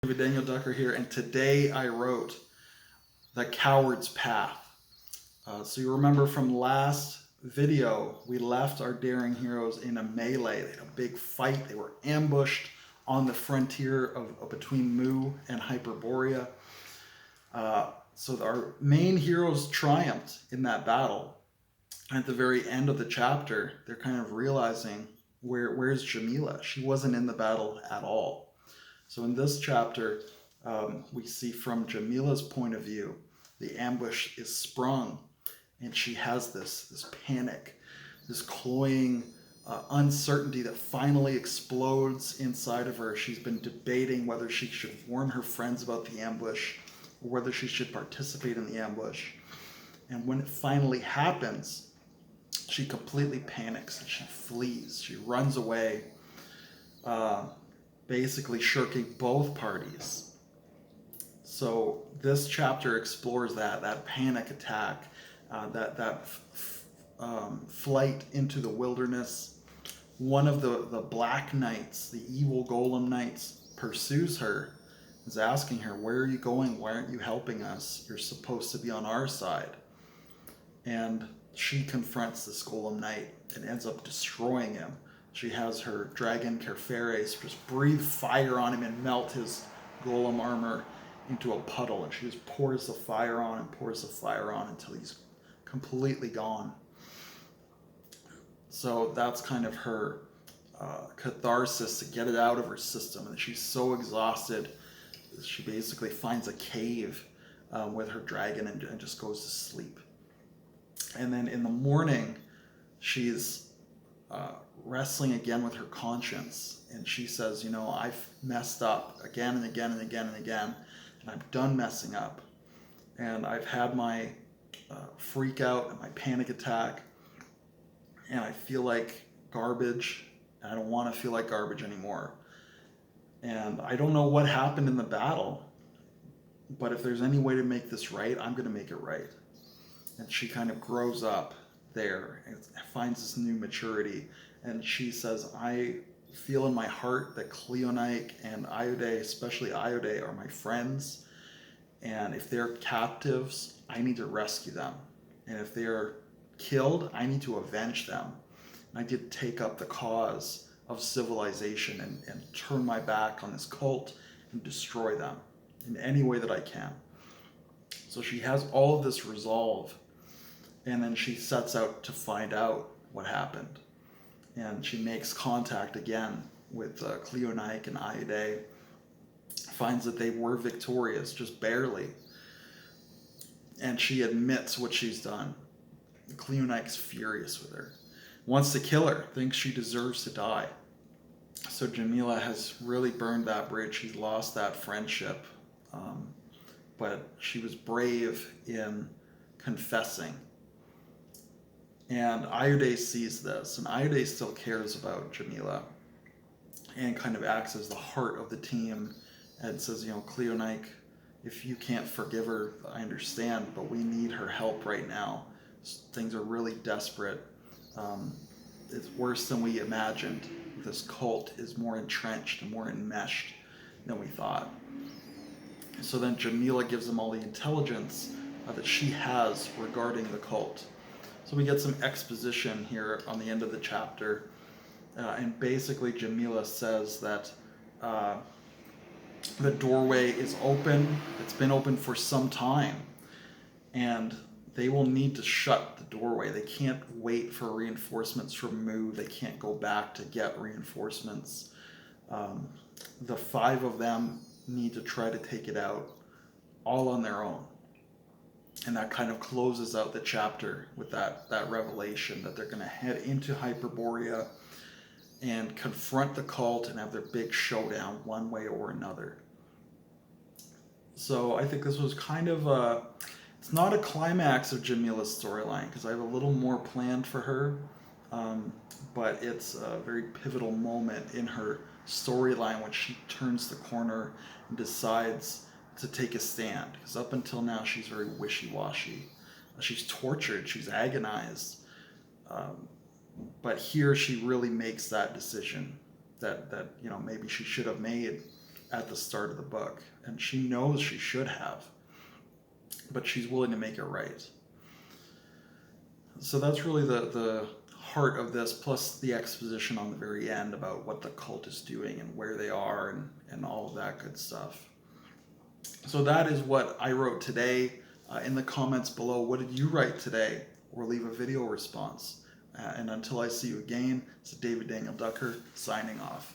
Daniel Ducker here, and today I wrote The Coward's Path. So you remember from last video, we left our daring heroes in a melee. They had a big fight. They were ambushed on the frontier of between Mu and Hyperborea. So our main heroes triumphed in that battle. At the very end of the chapter, they're kind of realizing where's Jamila? She wasn't in the battle at all. So in this chapter, we see from Jamila's point of view, the ambush is sprung, and she has this panic, this cloying uncertainty that finally explodes inside of her. She's been debating whether she should warn her friends about the ambush or whether she should participate in the ambush. And when it finally happens, she completely panics and she flees. She runs away, basically shirking both parties. So this chapter explores that panic attack, that flight into the wilderness. One of the Black Knights, the evil Golem Knights, pursues her, is asking her, "Where are you going? Why aren't you helping us? You're supposed to be on our side." And she confronts this Golem Knight and ends up destroying him. She has her dragon Kerferes just breathe fire on him and melt his golem armor into a puddle. And she just pours the fire on and pours the fire on until he's completely gone. So that's kind of her catharsis to get it out of her system. And she's so exhausted, she basically finds a cave with her dragon and just goes to sleep. And then in the morning, she's wrestling again with her conscience, and she says, I've messed up again and again and again and again, and I'm done messing up, and I've had my freak out and my panic attack, and I feel like garbage, and I don't want to feel like garbage anymore, and I don't know what happened in the battle, but if there's any way to make this right, I'm going to make it right. And she kind of grows up there and finds this new maturity. And she says, I feel in my heart that Cleonike and Iode, especially Iode, are my friends. And if they're captives, I need to rescue them. And if they're killed, I need to avenge them. And I did take up the cause of civilization and turn my back on this cult and destroy them in any way that I can. So she has all of this resolve. And then she sets out to find out what happened. And she makes contact again with Cleonike and Iode, finds that they were victorious, just barely. And she admits what she's done. Cleonike's furious with her, wants to kill her, thinks she deserves to die. So Jamila has really burned that bridge. She's lost that friendship. But she was brave in confessing. And Iode sees this, and Iode still cares about Jamila and kind of acts as the heart of the team and says, Cleonike, if you can't forgive her, I understand, but we need her help right now. Things are really desperate. It's worse than we imagined. This cult is more entrenched and more enmeshed than we thought. So then Jamila gives them all the intelligence that she has regarding the cult. So we get some exposition here on the end of the chapter. And basically Jamila says that the doorway is open. It's been open for some time. And they will need to shut the doorway. They can't wait for reinforcements from Mu. They can't go back to get reinforcements. The 5 of them need to try to take it out all on their own. And that kind of closes out the chapter with that revelation that they're going to head into Hyperborea and confront the cult and have their big showdown one way or another. So I think this was kind of it's not a climax of Jamila's storyline because I have a little more planned for her, but it's a very pivotal moment in her storyline when she turns the corner and decides to take a stand, because up until now she's very wishy-washy. She's tortured, she's agonized, but here she really makes that decision that maybe she should have made at the start of the book, and she knows she should have, but she's willing to make it right. So that's really the heart of this, plus the exposition on the very end about what the cult is doing and where they are and all of that good stuff. So that is what I wrote today. In the comments below, what did you write today? Or leave a video response. And until I see you again, it's David Daniel Ducker signing off.